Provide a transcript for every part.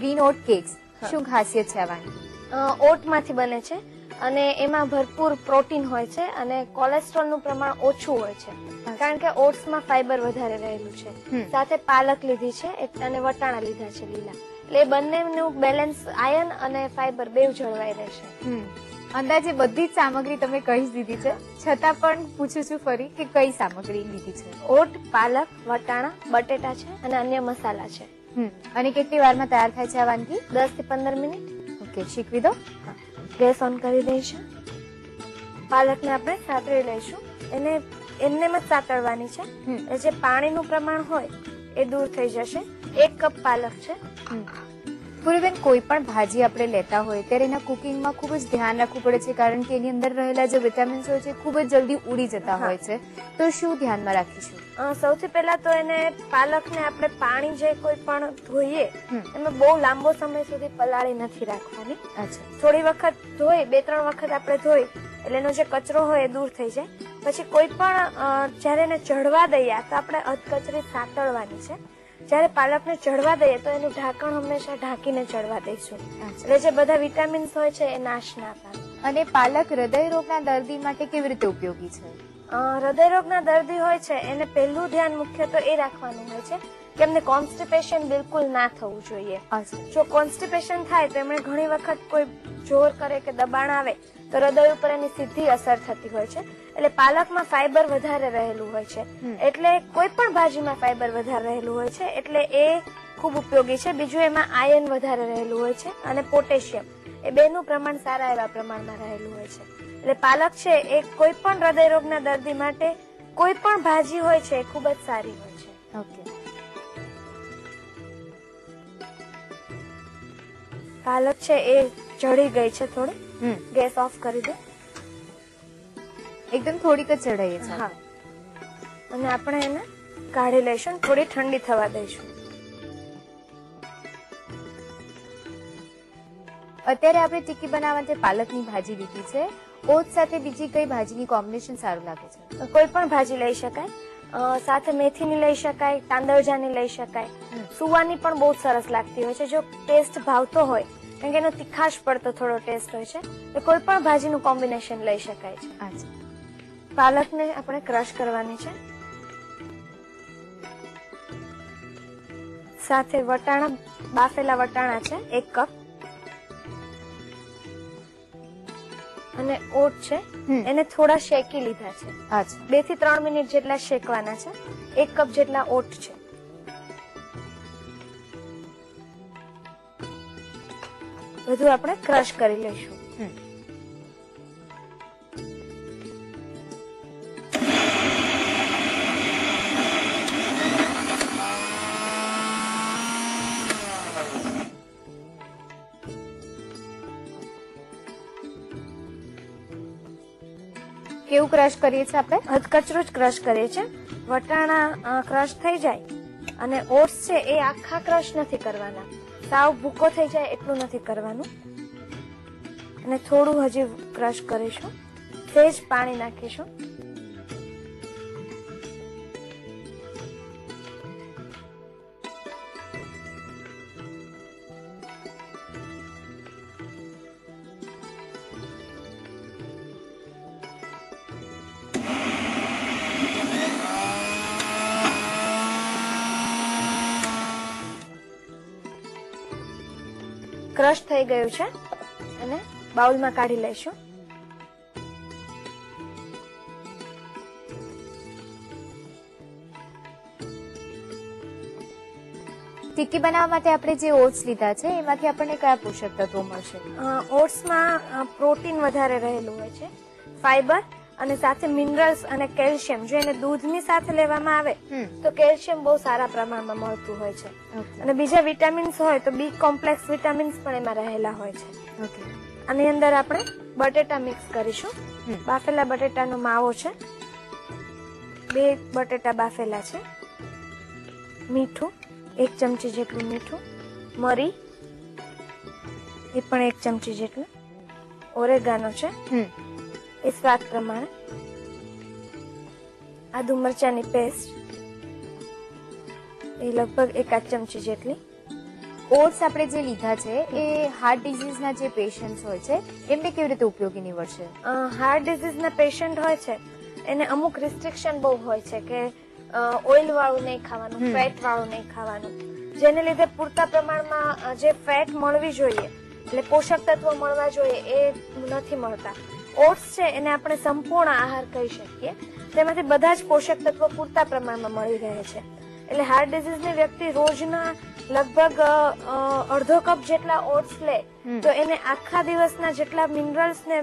Green ઓટ cakes, શું ખાસિયત છે આ વાનગી? ઓટમાંથી બને છે અને એમાં ભરપૂર પ્રોટીન હોય છે અને કોલેસ્ટ્રોલનું પ્રમાણ ઓછું હોય છે, કારણ કે ઓટ્સમાં ફાઈબર વધારે રહેલું છે. સાથે પાલક લીધી છે અને વટાણા લીધા છે લીલા, એટલે બંનેનું બેલેન્સ આયર્ન અને ફાઈબર બેવ જળવાઈ રહેશે. અંદાજે બધી જ સામગ્રી તમે કહી જ દીધી છે, છતાં પણ પૂછું છું ફરી કે કઈ સામગ્રી લીધી છે? ઓટ, પાલક, વટાણા, બટેટા છે અને અન્ય મસાલા છે. અને કેટલી વારમાં તૈયાર થાય છે આ વાનગી? 10 થી 15 મિનિટ. ઓકે, શીખવી દો. ગેસ ઓન કરી દઈશું. પાલકને આપણે સાતળી લઈશું. એને એમને જ સાતળવાની છે, જે પાણીનું પ્રમાણ હોય એ દૂર થઈ જશે. 1 કપ પાલક છે. પૂર્વીબેન, કોઈ પણ ભાજી આપણે લેતા હોય ત્યારે એના કુકિંગમાં ખૂબ જ ધ્યાન રાખવું પડે છે, કારણ કે એની અંદર રહેલા જે વિટામિન્સ હોય છે ખૂબ જ જલ્દી ઉડી જતા હોય છે, તો શું ધ્યાનમાં રાખીશું? સૌથી પહેલા તો એને પાલકને આપણે પાણી જે કોઈ પણ ધોઈએ એમાં બહુ લાંબો સમય સુધી પલાળી નથી રાખવાની. થોડી વખત ધોઈ, 2-3 વખત આપણે ધોઈ એટલે એનો જે કચરો હોય એ દૂર થઈ જાય. પછી કોઈ પણ જયારે એને ચઢવા દઈએ તો આપણે અધકચરી સાતળવાની છે. જયારે પાલકને ચડવા દઈએ તો એનું ઢાંકણ હંમેશા ઢાંકીને ચડવા દઈશું, એટલે જે બધા વિટામિન્સ હોય છે એ નાશ ના પામે. અને પાલક હૃદય રોગના દર્દી માટે કેવી રીતે ઉપયોગી છે? હૃદય રોગના દર્દી હોય છે એને પહેલું ધ્યાન મુખ્ય તો એ રાખવાનું હોય છે કે એમને કોન્સ્ટિપેશન બિલકુલ ના થવું જોઈએ. જો કોન્સ્ટિપેશન થાય તો એમણે ઘણી વખત કોઈ જોર કરે કે દબાણ આવે તો હૃદય ઉપર એની સીધી અસર થતી હોય છે. એટલે પાલકમાં ફાઈબર વધારે રહેલું હોય છે, એટલે કોઈ પણ ભાજીમાં ફાઈબર વધારે રહેલું હોય છે, એટલે એ ખૂબ ઉપયોગી છે. બીજું એમાં આયર્ન વધારે રહેલું હોય છે અને પોટેશિયમ, એ બેનું પ્રમાણ સારા એવા પ્રમાણમાં રહેલું હોય છે. એટલે પાલક છે એ કોઈ પણ હૃદય રોગના દર્દી માટે કોઈ પણ ભાજી હોય છે એ ખૂબ જ સારી હોય છે. ઓકે, પાલક છે એ ચડી ગઈ છે થોડી, ગેસ ઓફ કરી દો. એકદમ થોડીક જ ચડાઈએ છે. હા, અને આપણે એને કાઢી લઈશું, થોડી ઠંડી થવા દઈશું. અત્યારે આપણે ટિક્કી બનાવવા માટે પાલકની ભાજી લીધી છે. ઓટ સાથે બીજી કઈ ભાજીની કોમ્બિનેશન સારું લાગે છે? કોઈ પણ ભાજી લઈ શકાય, સાથે મેથીની લઈ શકાય, તાંદળજાની લઈ શકાય, સુવાની પણ બહુ સરસ લાગતી હોય છે જો ટેસ્ટ ભાવતો હોય, કારણ કે એનો તીખાશ પડતો થોડો ટેસ્ટ હોય છે, તો કોઈ પણ ભાજીનું કોમ્બિનેશન લઈ શકાય છે. પાલકને આપણે ક્રશ કરવાની છે. સાથે વટાણા, બાફેલા વટાણા છે 1 કપ, અને ઓટ છે એને થોડા શેકી લીધા છે. 2 થી 3 મિનિટ જેટલા શેકવાના છે. 1 કપ જેટલા ઓટ છે. બધું આપણે ક્રશ કરી લઈશું. કેવું ક્રશ કરીએ છીએ આપણે? અધકચરું જ ક્રશ કરીએ છીએ. વટાણા ક્રશ થઈ જાય અને ઓટ્સ છે એ આખા ક્રશ નથી કરવાના, સાવ ભૂકો થઈ જાય એટલું નથી કરવાનું. અને થોડું હજી ક્રશ કરીશું, સહેજ પાણી નાખીશું. ક્રશ થઈ ગયું છે અને બાઉલમાં કાઢી લઈશું. ટિક્કી બનાવવા માટે આપણે જે ઓટ્સ લીધા છે એમાંથી આપણને કયા પોષક તત્વો મળશે? ઓટ્સમાં પ્રોટીન વધારે રહેલું હોય છે, ફાઈબર અને સાથે મિનરલ્સ અને કેલ્શિયમ. જો એને દૂધની સાથે લેવામાં આવે તો કેલ્શિયમ બહુ સારા પ્રમાણમાં મળતું હોય છે, અને બીજા વિટામિન્સ હોય તો બી કોમ્પ્લેક્સ વિટામિન્સ પણ એમાં રહેલા હોય છે. આની અંદર આપણે બટેટા મિક્સ કરીશું. બાફેલા બટેટાનો માવો છે, 2 બટેટા બાફેલા છે. મીઠું 1 ચમચી જેટલું મીઠું, મરી એ પણ 1 ચમચી જેટલું, ઓરેગાનો છે એ સ્વાદ પ્રમાણે, આદુ મરચાની પેસ્ટ એ લગભગ 1 ચમચી જેટલી, ઓટ્સ આપણે જે લીધા છે એ હાર્ટ ડિઝીઝના જે પેશન્ટ્સ હોય છે એમને કેવી રીતે ઉપયોગી નીવડશે? હાર્ટ ડિઝીઝના પેશન્ટ હોય છે એને અમુક રિસ્ટ્રિક્શન બહુ હોય છે કે ઓઇલ વાળું નહીં ખાવાનું, ફેટ વાળું નહીં ખાવાનું, જેને લીધે પૂરતા પ્રમાણમાં જે ફેટ મળવી જોઈએ એટલે પોષક તત્વો મળવા જોઈએ એ નથી મળતા. ઓટ્સ છે એને આપણે સંપૂર્ણ આહાર કહી શકીએ, તેમાંથી બધા જ પોષક તત્વો પૂરતા પ્રમાણમાં મળી રહે છે. એટલે હાર્ટ ડિઝીઝની વ્યક્તિ રોજના લગભગ અડધો કપ જેટલા ઓટ્સ લે તો એને આખા દિવસના જેટલા મિનરલ્સ ને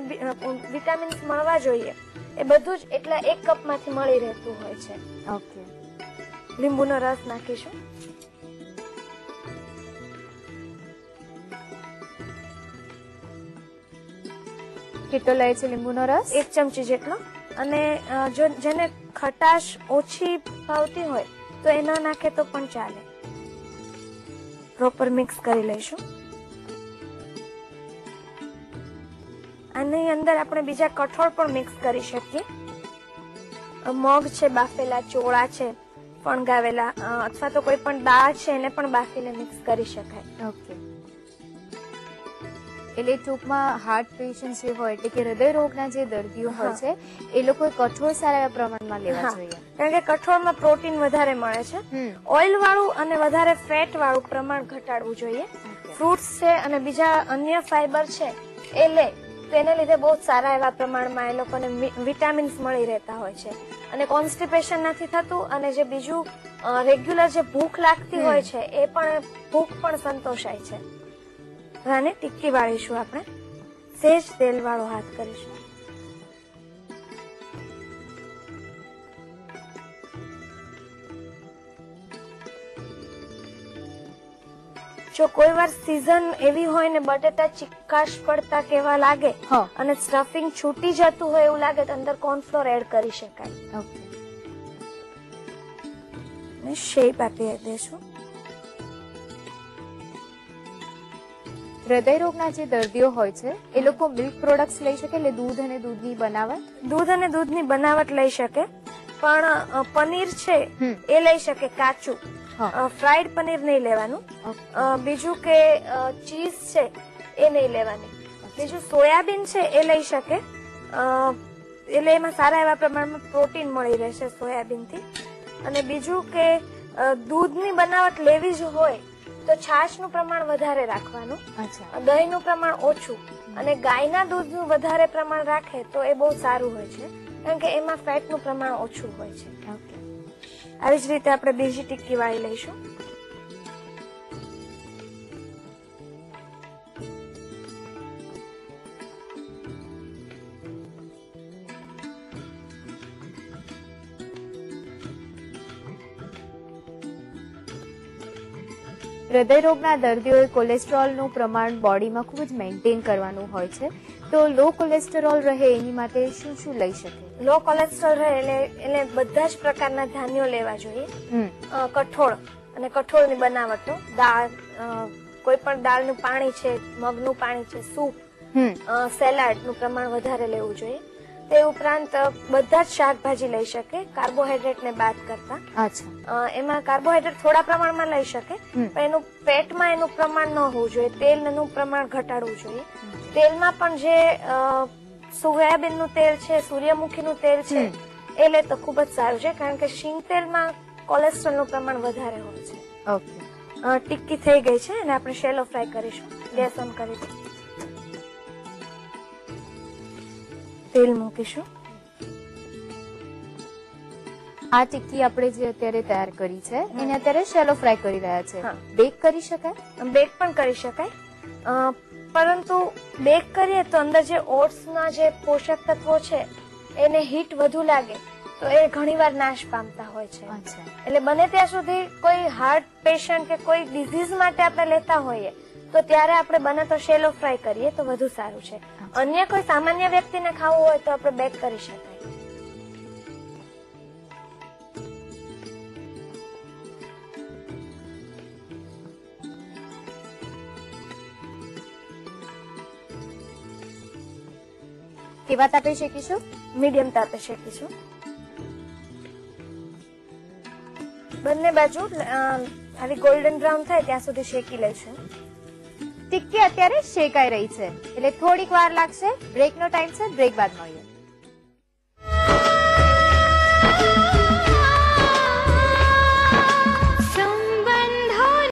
વિટામિન્સ મળવા જોઈએ એ બધું જ એટલા એક કપમાંથી મળી રહેતું હોય છે. ઓકે, લીંબુનો રસ નાખીશું. કેટલો લે છે લીંબુનો રસ? 1 ચમચી જેટલો. અને જેને ખટાશ ઓછી ભાવતી હોય તો એ ન નાખે તો પણ ચાલે. પ્રોપર મિક્સ કરી લઈશું. આની અંદર આપણે બીજા કઠોળ પણ મિક્સ કરી શકીએ. મગ છે, બાફેલા ચોળા છે, ફણગાવેલા, અથવા તો કોઈ પણ દાળ છે એને પણ બાફીને મિક્સ કરી શકાય. ઓકે, એટલે ટૂંકમાં હાર્ટ પેશન્ટ જે હોય એટલે કે હૃદય રોગના જે દર્દીઓ હોય છે એ લોકો કઠોળ સારા પ્રમાણમાં લેવા જોઈએ, કારણ કે કઠોળમાં પ્રોટીન વધારે મળે છે. ઓઇલ વાળું અને વધારે ફેટ વાળું પ્રમાણ ઘટાડવું જોઈએ. ફ્રૂટ્સ છે અને બીજા અન્ય ફાઈબર છે એ લે તો એને લીધે બહુ સારા એવા પ્રમાણમાં એ લોકોને વિટામિન્સ મળી રહેતા હોય છે અને કોન્સ્ટિપેશન નથી થતું. અને જે બીજું રેગ્યુલર જે ભૂખ લાગતી હોય છે એ પણ ભૂખ પણ સંતોષાય છે. આને ટિક્કી વાળીશું આપણે. સહેજ તેલ વાળો હાથ કરીશું. જો કોઈ વાર સીઝન એવી હોય ને બટેટા ચીકાશ પડતા કેવા લાગે અને સ્ટફિંગ છૂટી જતું હોય એવું લાગે તો અંદર કોર્નફ્લોર એડ કરી શકાય. ઓકે, ને શેપ આપી દેશું. હૃદય રોગના જે દર્દીઓ હોય છે એ લોકો મિલ્ક પ્રોડક્ટ્સ લઈ શકે, એટલે દૂધ અને દૂધની બનાવટ? દૂધ અને દૂધની બનાવટ લઈ શકે, પણ પનીર છે એ લઈ શકે કાચું. ફ્રાઈડ પનીર નહીં લેવાનું. બીજું કે ચીઝ છે એ નહીં લેવાની. બીજું સોયાબીન છે એ લઈ શકે, એટલે એમાં સારા એવા પ્રમાણમાં પ્રોટીન મળી રહેશે સોયાબીનથી. અને બીજું કે દૂધની બનાવટ લેવી જ હોય તો છાશનું પ્રમાણ વધારે રાખવાનું, દહીંનું પ્રમાણ ઓછું, અને ગાયના દૂધનું વધારે પ્રમાણ રાખે તો એ બહુ સારું હોય છે, કારણ કે એમાં ફેટનું પ્રમાણ ઓછું હોય છે. આવી જ રીતે આપણે બીજી ટિક્કી વાળી લઈશું. હૃદય રોગના દર્દીઓએ કોલેસ્ટ્રોલનું પ્રમાણ બોડીમાં ખૂબ જ મેન્ટેન કરવાનું હોય છે, તો લો કોલેસ્ટેરોલ રહે એની માટે શું શું લઈ શકે? લો કોલેસ્ટ્રોલ રહે એટલે બધા જ પ્રકારના ધાન્યો લેવા જોઈએ. કઠોળ અને કઠોળની બનાવટો, દાળ, કોઈ પણ દાળનું પાણી છે, મગનું પાણી છે, સૂપ, સેલાડનું પ્રમાણ વધારે લેવું જોઈએ. તે ઉપરાંત બધા જ શાકભાજી લઈ શકે કાર્બોહાઈડ્રેટ ને બાદ કરતા. એમાં કાર્બોહાઈડ્રેટ થોડા પ્રમાણમાં લઈ શકે, પણ એનું પેટમાં એનું પ્રમાણ ન હોવું જોઈએ. તેલનું પ્રમાણ ઘટાડવું જોઈએ. તેલમાં પણ જે સોયાબીનનું તેલ છે, સૂર્યમુખીનું તેલ છે એ લે તો ખૂબ જ સારું છે, કારણ કે શીંગ તેલમાં કોલેસ્ટ્રોલનું પ્રમાણ વધારે હોય છે. ઓકે, ટિક્કી થઈ ગઈ છે અને આપણે શેલો ફ્રાય કરીશું. ગેસ ઓન કરી દો. તેલ મૂકીશું. આ ટિક્કી આપણે જે અત્યારે તૈયાર કરી છે એને અત્યારે શેલો ફ્રાય કરી રહ્યા છે. બેક કરી શકાય? બેક પણ કરી શકાય, પરંતુ બેક કરીએ તો અંદર જે ઓટ્સના જે પોષક તત્વો છે એને હીટ વધુ લાગે તો એ ઘણીવાર નાશ પામતા હોય છે. એટલે બને ત્યાં સુધી કોઈ હાર્ટ પેશન્ટ કે કોઈ ડિઝીઝ માટે આપણે લેતા હોઈએ તો ત્યારે આપણે બને તો શેલો ફ્રાય કરીએ તો વધુ સારું છે. અન્ય કોઈ સામાન્ય વ્યક્તિને ખાવું હોય તો આપણે બેક કરી શકાય. કેવા તાપે શેકીશું? મીડિયમ તાપે શેકીશું. બંને બાજુ આવી ગોલ્ડન બ્રાઉન થાય ત્યાં સુધી શેકી લઈશું. ટિક્કી અત્યારે શેકાઈ રહી છે એટલે થોડીક વાર લાગશે. બ્રેકનો ટાઈમ છે, બ્રેક બાદ મળીએ.